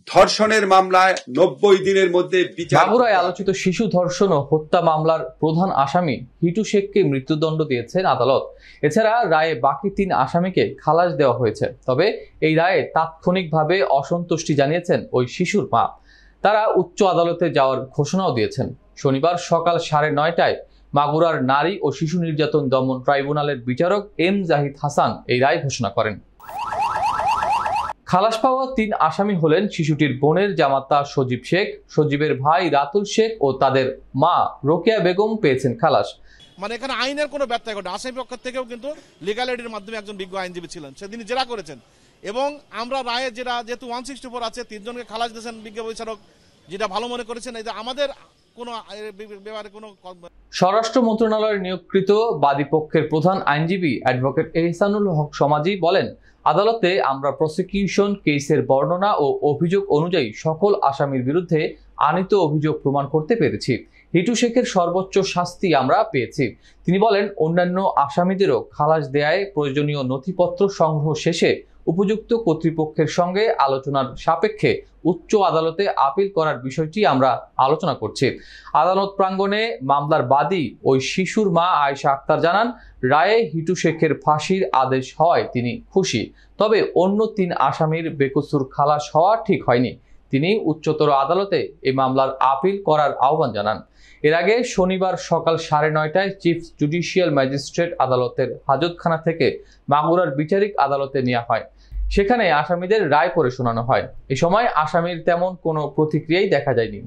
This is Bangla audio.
ধর্ষণের মামলায় 90 দিনের মধ্যে বিচার। মাগুরায় আলোচিত শিশু ধর্ষণ ও হত্যা মামলার প্রধান আসামি হিটু শেখকে মৃত্যুদণ্ড দিয়েছেন আদালত। এছাড়া রায়ে বাকি 3 আসামিকে খালাস দেওয়া হয়েছে। তবে এই রায়ে তাৎক্ষণিকভাবে অসন্তুষ্টি জানিয়েছেন ওই শিশুর মা। তারা উচ্চ আদালতে যাওয়ার ঘোষণাও দিয়েছেন। শনিবার সকাল 9:30টায় মাগুরার নারী ও শিশু নির্যাতন দমন ট্রাইব্যুনালের বিচারক এম জাহিদ হাসান এই রায় ঘোষণা করেন। খালাস পাওয়া 3 আসামি হলেন শিশুটির বোনের জামাতা সজীব শেখ, সজীবের ভাই রাতুল শেখ ও তাদের মা রোকেয়া বেগম পেয়েছেন খালাস। মানে এখানে আইনের কোনো ব্যত্যয় ঘটে আসামি পক্ষ থেকেও কিন্তু লিগ্যাল এডের মাধ্যমে একজন বিজ্ঞ আইনজীবী ছিলেন, সেদিন জেরা করেছেন এবং আমরা রায়ে যেহেতু 164 আছে 3 জনকে খালাস দিয়েছেন বিজ্ঞ বিচারক, যেটা ভালো মনে করেছেন। এই যে আমাদের কোনো ব্যাপারে কোনো স্বরাষ্ট্র মন্ত্রণালয়ের নিয়োগকৃত বাদীপক্ষের প্রধান আইনজীবী অ্যাডভোকেট এহসানুল হক সমাজি বলেন, আদালতে আমরা প্রসিকিউশন কেসের বর্ণনা ও অভিযোগ অনুযায়ী সকল আসামির বিরুদ্ধে আনীত অভিযোগ প্রমাণ করতে পেরেছি। হিটু শেখের সর্বোচ্চ শাস্তি আমরা পেয়েছি। তিনি বলেন, অন্যান্য আসামিদেরও খালাস দেয়ায় প্রয়োজনীয় নথিপত্র সংগ্রহ শেষে উপযুক্ত কর্তৃপক্ষের সঙ্গে আলোচনার সাপেক্ষে উচ্চ আদালতে আপিল করার বিষয়টি আমরা আলোচনা করছি। আদালত প্রাঙ্গণে মামলার বাদী ওই শিশুর মা আয়েশা আক্তার জানান, রায়ে হিটু শেখের ফাঁসির আদেশ হওয়ায় তিনি খুশি। তবে অন্য 3 আসামির বেকসুর খালাস হওয়া ঠিক হয়নি। তিনি উচ্চতর আদালতে এই মামলার আপিল করার আহ্বান জানান। এর আগে শনিবার সকাল 9:30টায় চিফ জুডিশিয়াল ম্যাজিস্ট্রেট আদালতের হাজতখানা থেকে মাগুরার বিচারিক আদালতে নেওয়া হয়। সেখানে আসামিদের রায় পড়ে শোনানো হয়। এ সময় আসামির তেমন কোনো প্রতিক্রিয়াই দেখা যায়নি।